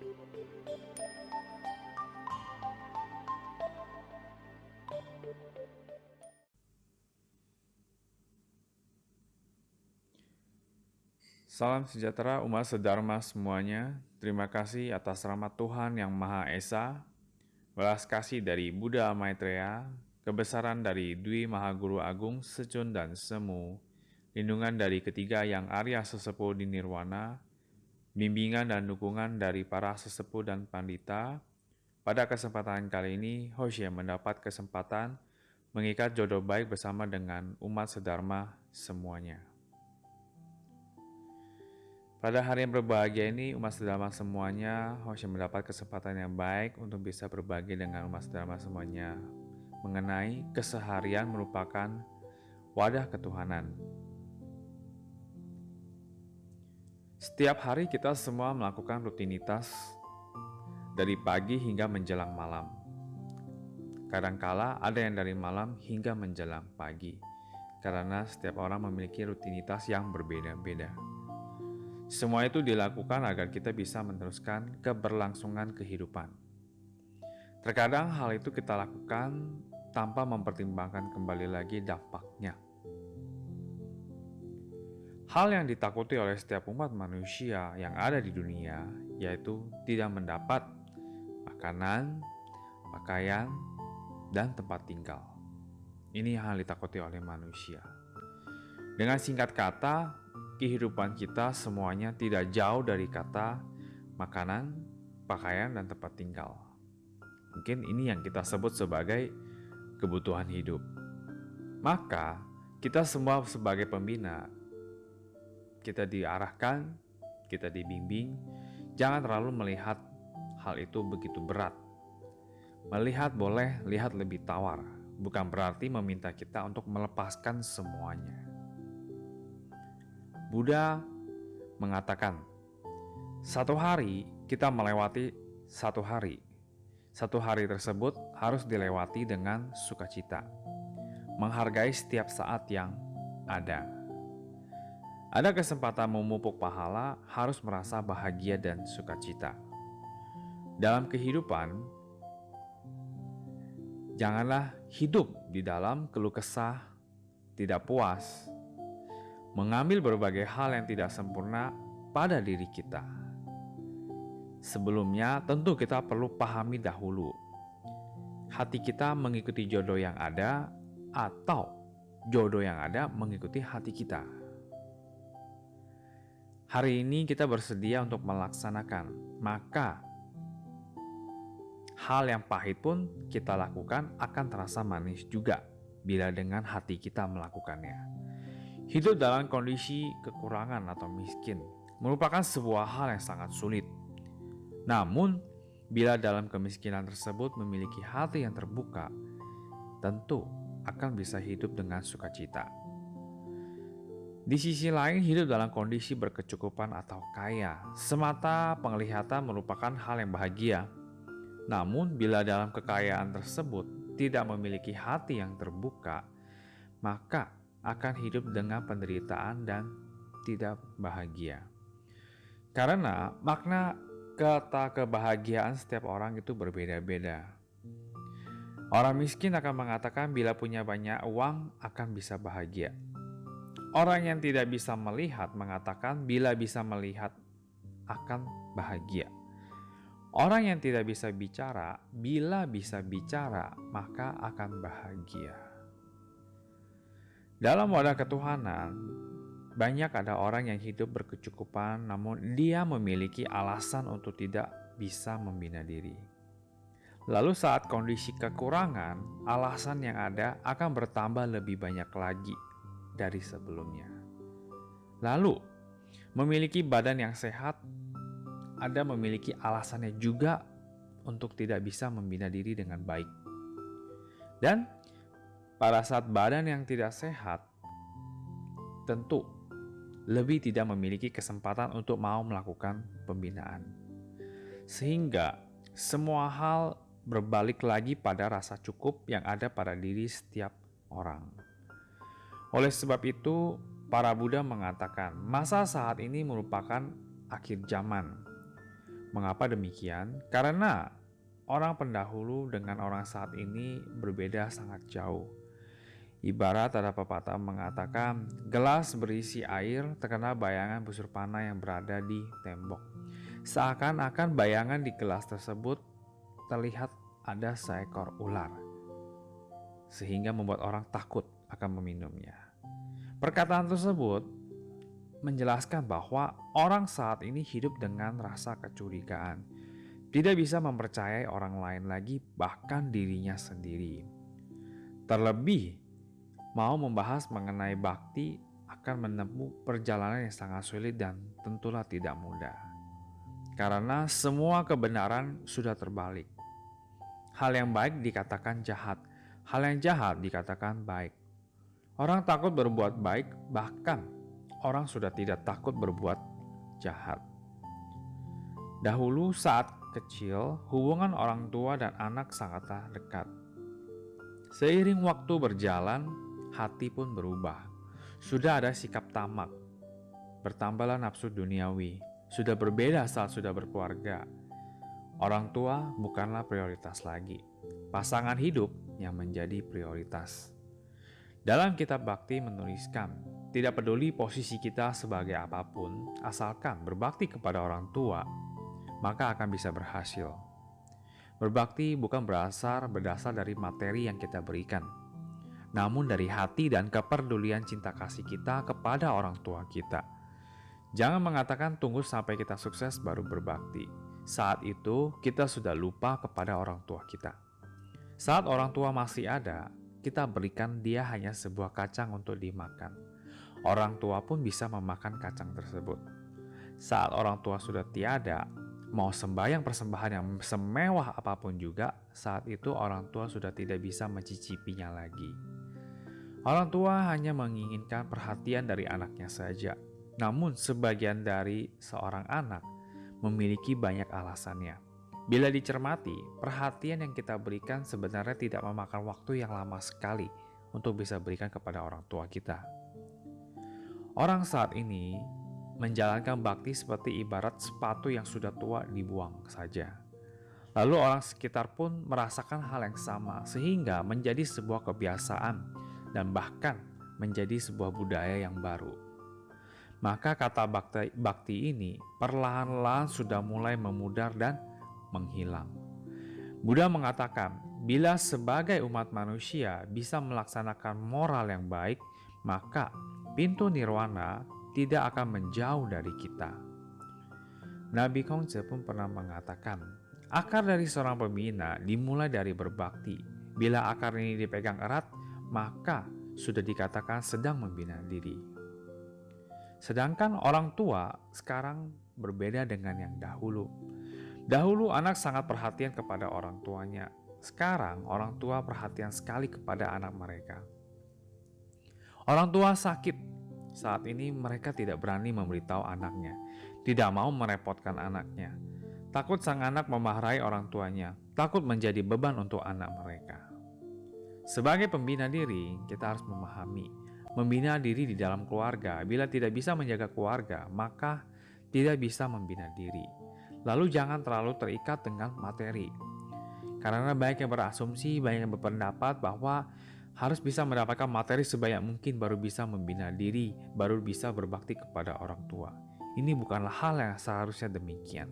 Salam sejahtera umat sedharma semuanya. Terima kasih atas rahmat Tuhan Yang Maha Esa, belas kasih dari Buddha Maitreya, kebesaran dari Dwi Mahaguru Agung Secun dan Semu, lindungan dari ketiga yang Arya Sesepuh di Nirwana, bimbingan dan dukungan dari para sesepuh dan pandita. Pada kesempatan kali ini, Hoshe mendapat kesempatan mengikat jodoh baik bersama dengan umat sedharma semuanya. Pada hari yang berbahagia ini, umat sedharma semuanya, Hoshe mendapat kesempatan yang baik untuk bisa berbagi dengan umat sedharma semuanya mengenai keseharian merupakan wadah ketuhanan. Setiap hari kita semua melakukan rutinitas dari pagi hingga menjelang malam. Kadangkala ada yang dari malam hingga menjelang pagi, karena setiap orang memiliki rutinitas yang berbeda-beda. Semua itu dilakukan agar kita bisa meneruskan keberlangsungan kehidupan. Terkadang hal itu kita lakukan tanpa mempertimbangkan kembali lagi dampaknya. Hal yang ditakuti oleh setiap umat manusia yang ada di dunia, yaitu tidak mendapat makanan, pakaian, dan tempat tinggal. Ini yang ditakuti oleh manusia. Dengan singkat kata, kehidupan kita semuanya tidak jauh dari kata makanan, pakaian, dan tempat tinggal. Mungkin ini yang kita sebut sebagai kebutuhan hidup. Maka, kita semua sebagai pembina, kita diarahkan, kita dibimbing, jangan terlalu melihat hal itu begitu berat. Melihat boleh, lihat lebih tawar, bukan berarti meminta kita untuk melepaskan semuanya. Buddha mengatakan, satu hari kita melewati satu hari. Satu hari tersebut harus dilewati dengan sukacita. Menghargai setiap saat yang ada. Ada kesempatan memupuk pahala, harus merasa bahagia dan sukacita. Dalam kehidupan, janganlah hidup di dalam keluh kesah, tidak puas, mengambil berbagai hal yang tidak sempurna pada diri kita. Sebelumnya, tentu kita perlu pahami dahulu, hati kita mengikuti jodoh yang ada atau jodoh yang ada mengikuti hati kita. Hari ini kita bersedia untuk melaksanakan, maka hal yang pahit pun kita lakukan akan terasa manis juga bila dengan hati kita melakukannya. Hidup dalam kondisi kekurangan atau miskin merupakan sebuah hal yang sangat sulit. Namun, bila dalam kemiskinan tersebut memiliki hati yang terbuka, tentu akan bisa hidup dengan sukacita. Di sisi lain, hidup dalam kondisi berkecukupan atau kaya semata penglihatan merupakan hal yang bahagia. Namun, bila dalam kekayaan tersebut tidak memiliki hati yang terbuka, maka akan hidup dengan penderitaan dan tidak bahagia. Karena makna kata kebahagiaan setiap orang itu berbeda-beda. Orang miskin akan mengatakan bila punya banyak uang akan bisa bahagia. Orang yang tidak bisa melihat mengatakan bila bisa melihat akan bahagia. Orang yang tidak bisa bicara, bila bisa bicara maka akan bahagia. Dalam wadah ketuhanan, banyak ada orang yang hidup berkecukupan namun dia memiliki alasan untuk tidak bisa membina diri. Lalu saat kondisi kekurangan, alasan yang ada akan bertambah lebih banyak lagi dari sebelumnya. Lalu, memiliki badan yang sehat, ada memiliki alasannya juga untuk tidak bisa membina diri dengan baik. Dan pada saat badan yang tidak sehat, tentu lebih tidak memiliki kesempatan untuk mau melakukan pembinaan. Sehingga semua hal berbalik lagi pada rasa cukup yang ada pada diri setiap orang. Oleh sebab itu, para Buddha mengatakan masa saat ini merupakan akhir zaman. Mengapa demikian? Karena orang pendahulu dengan orang saat ini berbeda sangat jauh. Ibarat ada pepatah mengatakan, gelas berisi air terkena bayangan busur panah yang berada di tembok. Seakan-akan bayangan di gelas tersebut terlihat ada seekor ular, sehingga membuat orang takut akan meminumnya. Perkataan tersebut menjelaskan bahwa orang saat ini hidup dengan rasa kecurigaan, tidak bisa mempercayai orang lain lagi, bahkan dirinya sendiri. Terlebih, mau membahas mengenai bakti akan menempuh perjalanan yang sangat sulit dan tentulah tidak mudah. Karena semua kebenaran sudah terbalik. Hal yang baik dikatakan jahat, hal yang jahat dikatakan baik. Orang takut berbuat baik, bahkan orang sudah tidak takut berbuat jahat. Dahulu saat kecil, hubungan orang tua dan anak sangatlah dekat. Seiring waktu berjalan, hati pun berubah. Sudah ada sikap tamak, bertambahlah nafsu duniawi. Sudah berbeda saat sudah berkeluarga. Orang tua bukanlah prioritas lagi. Pasangan hidup yang menjadi prioritas. Dalam kitab Bakti menuliskan, tidak peduli posisi kita sebagai apapun, asalkan berbakti kepada orang tua, maka akan bisa berhasil. Berbakti bukan berdasar dari materi yang kita berikan, namun dari hati dan kepedulian cinta kasih kita kepada orang tua kita. Jangan mengatakan tunggu sampai kita sukses baru berbakti. Saat itu kita sudah lupa kepada orang tua kita. Saat orang tua masih ada, kita berikan dia hanya sebuah kacang untuk dimakan. Orang tua pun bisa memakan kacang tersebut. Saat orang tua sudah tiada, mau sembahyang persembahan yang semewah apapun juga, saat itu orang tua sudah tidak bisa mencicipinya lagi. Orang tua hanya menginginkan perhatian dari anaknya saja. Namun sebagian dari seorang anak memiliki banyak alasannya. Bila dicermati, perhatian yang kita berikan sebenarnya tidak memakan waktu yang lama sekali untuk bisa berikan kepada orang tua kita. Orang saat ini menjalankan bakti seperti ibarat sepatu yang sudah tua dibuang saja. Lalu orang sekitar pun merasakan hal yang sama sehingga menjadi sebuah kebiasaan dan bahkan menjadi sebuah budaya yang baru. Maka kata bakti ini perlahan-lahan sudah mulai memudar dan menghilang. Buddha mengatakan, bila sebagai umat manusia bisa melaksanakan moral yang baik, maka pintu nirwana tidak akan menjauh dari kita. Nabi Kongzhi pun pernah mengatakan, akar dari seorang pembina dimulai dari berbakti. Bila akar ini dipegang erat, maka sudah dikatakan sedang membina diri. Sedangkan orang tua sekarang berbeda dengan yang dahulu. Dahulu anak sangat perhatian kepada orang tuanya. Sekarang orang tua perhatian sekali kepada anak mereka. Orang tua sakit. Saat ini mereka tidak berani memberitahu anaknya, tidak mau merepotkan anaknya. Takut sang anak memarahi orang tuanya, takut menjadi beban untuk anak mereka. Sebagai pembina diri, kita harus memahami, membina diri di dalam keluarga. Bila tidak bisa menjaga keluarga, maka tidak bisa membina diri. Lalu jangan terlalu terikat dengan materi. Karena banyak yang berasumsi, banyak yang berpendapat bahwa harus bisa mendapatkan materi sebanyak mungkin baru bisa membina diri, baru bisa berbakti kepada orang tua. Ini bukanlah hal yang seharusnya demikian.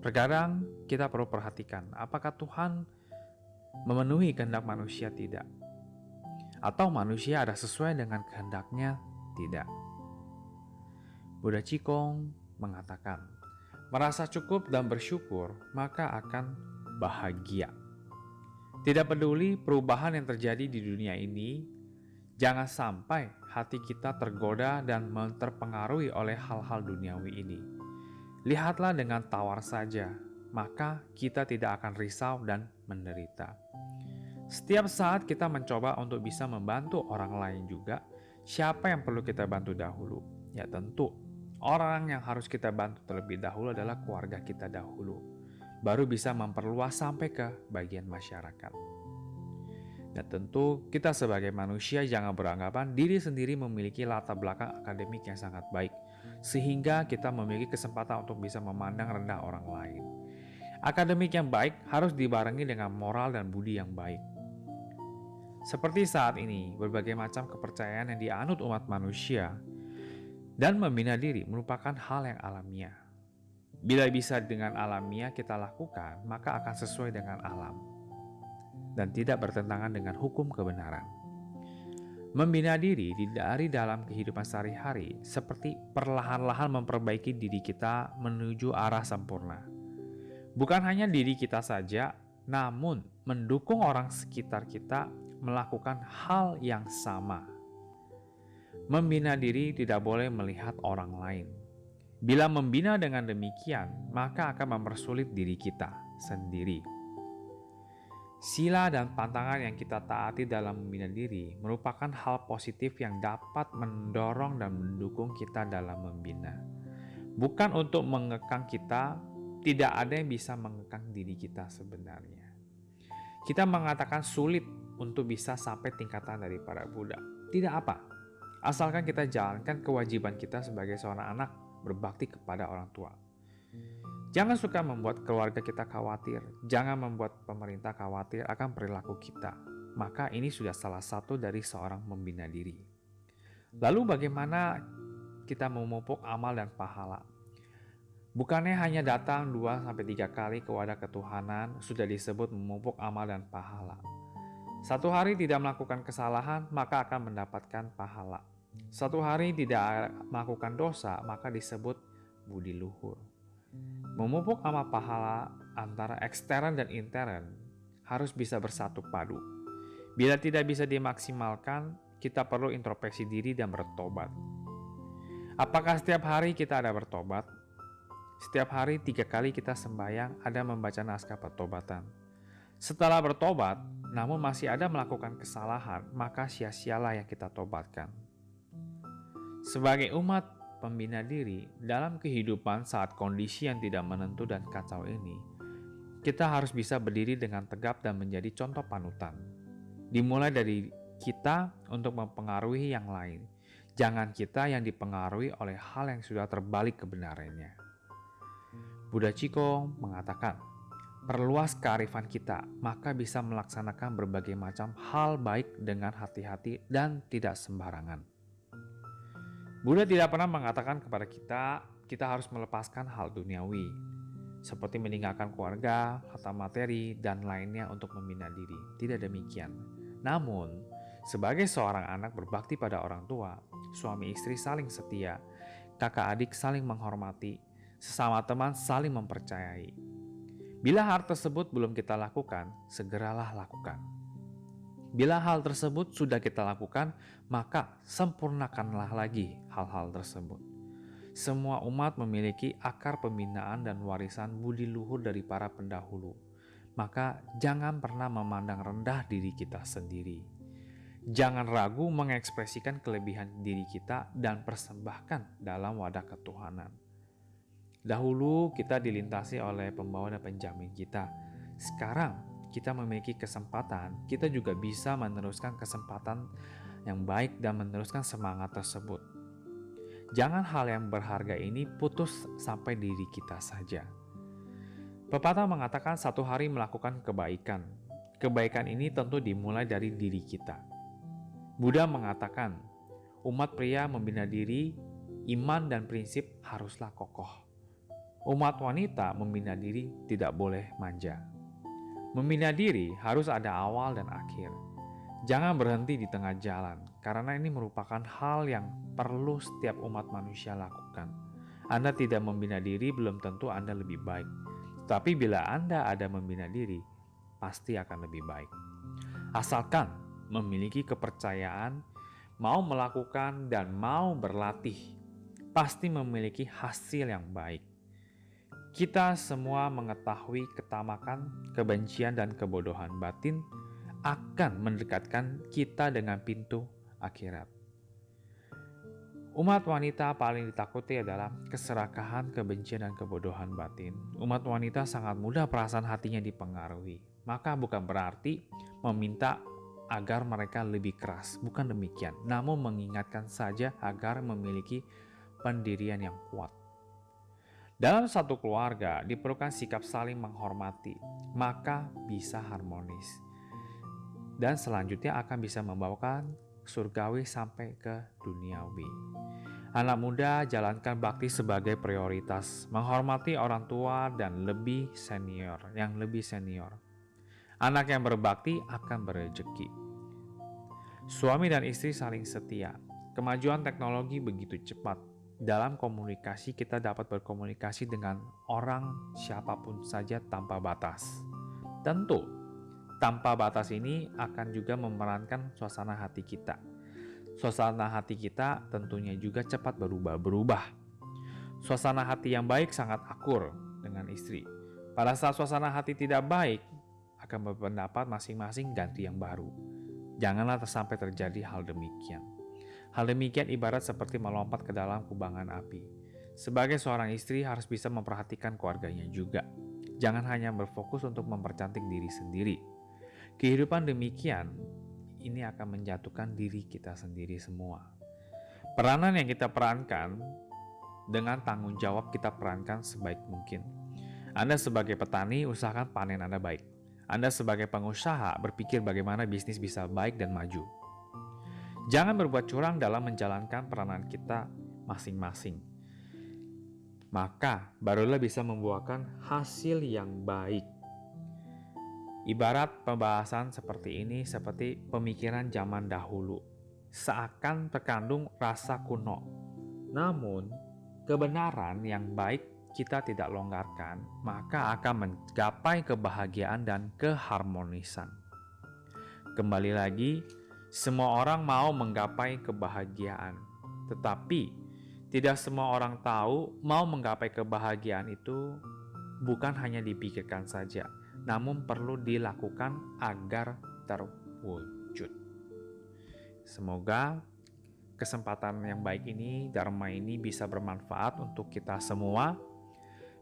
Terkadang kita perlu perhatikan apakah Tuhan memenuhi kehendak manusia tidak, atau manusia ada sesuai dengan kehendaknya tidak. Buddha Qigong mengatakan, merasa cukup dan bersyukur maka akan bahagia. Tidak peduli perubahan yang terjadi di dunia ini, jangan sampai hati kita tergoda dan terpengaruhi oleh hal-hal duniawi ini. Lihatlah dengan tawar saja, maka kita tidak akan risau dan menderita. Setiap saat kita mencoba untuk bisa membantu orang lain juga, siapa yang perlu kita bantu dahulu? Ya tentu, orang yang harus kita bantu terlebih dahulu adalah keluarga kita dahulu. Baru bisa memperluas sampai ke bagian masyarakat. Dan tentu kita sebagai manusia jangan beranggapan diri sendiri memiliki latar belakang akademik yang sangat baik. sehingga kita memiliki kesempatan untuk bisa memandang rendah orang lain. Akademik yang baik harus dibarengi dengan moral dan budi yang baik. Seperti saat ini, berbagai macam kepercayaan yang dianut umat manusia dan membina diri merupakan hal yang alamiah. Bila bisa dengan alamiah kita lakukan, maka akan sesuai dengan alam dan tidak bertentangan dengan hukum kebenaran. Membina diri dari dalam kehidupan sehari-hari seperti perlahan-lahan memperbaiki diri kita menuju arah sempurna. Bukan hanya diri kita saja, namun mendukung orang sekitar kita melakukan hal yang sama. Membina diri tidak boleh melihat orang lain. Bila membina dengan demikian, maka akan mempersulit diri kita sendiri. Sila dan pantangan yang kita taati dalam membina diri merupakan hal positif yang dapat mendorong dan mendukung kita dalam membina. Bukan untuk mengekang kita, tidak ada yang bisa mengekang diri kita sebenarnya. Kita mengatakan sulit untuk bisa sampai tingkatan dari para Buddha. Tidak apa, asalkan kita jalankan kewajiban kita sebagai seorang anak berbakti kepada orang tua. Jangan suka membuat keluarga kita khawatir, jangan membuat pemerintah khawatir akan perilaku kita. Maka ini sudah salah satu dari seorang membina diri. Lalu bagaimana kita memupuk amal dan pahala? Bukannya hanya datang 2-3 kali ke wadah ketuhanan sudah disebut memupuk amal dan pahala. Satu hari tidak melakukan kesalahan, maka akan mendapatkan pahala. Satu hari tidak melakukan dosa, maka disebut budi luhur. Memupuk amal pahala antara ekstern dan intern harus bisa bersatu padu. Bila tidak bisa dimaksimalkan, kita perlu introspeksi diri dan bertobat. Apakah setiap hari kita ada bertobat? Setiap hari 3 kali kita sembahyang ada membaca naskah pertobatan. Setelah bertobat, namun masih ada melakukan kesalahan, maka sia-sialah yang kita tobatkan. Sebagai umat pembina diri, dalam kehidupan saat kondisi yang tidak menentu dan kacau ini, kita harus bisa berdiri dengan tegap dan menjadi contoh panutan. Dimulai dari kita untuk mempengaruhi yang lain. Jangan kita yang dipengaruhi oleh hal yang sudah terbalik kebenarannya. Buddha Chikong mengatakan, perluas kearifan kita, maka bisa melaksanakan berbagai macam hal baik dengan hati-hati dan tidak sembarangan. Buddha tidak pernah mengatakan kepada kita harus melepaskan hal duniawi, seperti meninggalkan keluarga, harta materi, dan lainnya untuk membina diri. Tidak demikian. Namun, sebagai seorang anak berbakti pada orang tua, suami istri saling setia, kakak adik saling menghormati, sesama teman saling mempercayai. Bila hal tersebut belum kita lakukan, segeralah lakukan. Bila hal tersebut sudah kita lakukan, maka sempurnakanlah lagi hal-hal tersebut. Semua umat memiliki akar pembinaan dan warisan budi luhur dari para pendahulu. Maka jangan pernah memandang rendah diri kita sendiri. Jangan ragu mengekspresikan kelebihan diri kita dan persembahkan dalam wadah ketuhanan. Dahulu kita dilintasi oleh pembawa dan penjamin kita. Sekarang kita memiliki kesempatan, kita juga bisa meneruskan kesempatan yang baik dan meneruskan semangat tersebut. Jangan hal yang berharga ini putus sampai diri kita saja. Pepatah mengatakan satu hari melakukan kebaikan. Kebaikan ini tentu dimulai dari diri kita. Buddha mengatakan, umat pria membina diri, iman dan prinsip haruslah kokoh. Umat wanita membina diri tidak boleh manja. Membina diri harus ada awal dan akhir. Jangan berhenti di tengah jalan, karena ini merupakan hal yang perlu setiap umat manusia lakukan. Anda tidak membina diri, belum tentu Anda lebih baik. Tapi bila Anda ada membina diri, pasti akan lebih baik. Asalkan memiliki kepercayaan, mau melakukan dan mau berlatih, pasti memiliki hasil yang baik. Kita semua mengetahui ketamakan, kebencian, dan kebodohan batin akan mendekatkan kita dengan pintu akhirat. Umat wanita paling ditakuti adalah keserakahan, kebencian, dan kebodohan batin. Umat wanita sangat mudah perasaan hatinya dipengaruhi. Maka bukan berarti meminta agar mereka lebih keras, bukan demikian. Namun mengingatkan saja agar memiliki pendirian yang kuat. Dalam satu keluarga diperlukan sikap saling menghormati, maka bisa harmonis. Dan selanjutnya akan bisa membawakan surgawi sampai ke duniawi. Anak muda jalankan bakti sebagai prioritas, menghormati orang tua dan yang lebih senior. Anak yang berbakti akan berrezeki. Suami dan istri saling setia. Kemajuan teknologi begitu cepat. Dalam komunikasi kita dapat berkomunikasi dengan orang siapapun saja tanpa batas. Tentu, tanpa batas ini akan juga memerankan suasana hati kita. Suasana hati kita tentunya juga cepat berubah-berubah. Suasana hati yang baik sangat akur dengan istri. Pada saat suasana hati tidak baik, akan berpendapat masing-masing ganti yang baru. Janganlah sampai terjadi hal demikian. Hal demikian ibarat seperti melompat ke dalam kubangan api. Sebagai seorang istri harus bisa memperhatikan keluarganya juga. Jangan hanya berfokus untuk mempercantik diri sendiri. Kehidupan demikian, ini akan menjatuhkan diri kita sendiri semua. Peranan yang kita perankan dengan tanggung jawab kita perankan sebaik mungkin. Anda sebagai petani, usahakan panen Anda baik. Anda sebagai pengusaha, berpikir bagaimana bisnis bisa baik dan maju. Jangan berbuat curang dalam menjalankan peranan kita masing-masing. Maka barulah bisa membuahkan hasil yang baik. Ibarat pembahasan seperti ini seperti pemikiran zaman dahulu, seakan terkandung rasa kuno. Namun, kebenaran yang baik kita tidak longgarkan, maka akan menggapai kebahagiaan dan keharmonisan. Kembali lagi, semua orang mau menggapai kebahagiaan, tetapi tidak semua orang tahu mau menggapai kebahagiaan itu bukan hanya dipikirkan saja, namun perlu dilakukan agar terwujud. Semoga kesempatan yang baik ini, Dharma ini bisa bermanfaat untuk kita semua.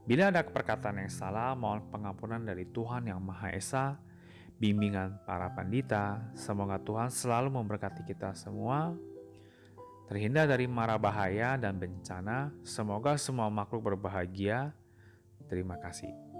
Bila ada perkataan yang salah, mohon pengampunan dari Tuhan Yang Maha Esa, bimbingan para pandita. Semoga Tuhan selalu memberkati kita semua, terhindar dari mara bahaya dan bencana. Semoga semua makhluk berbahagia. Terima kasih.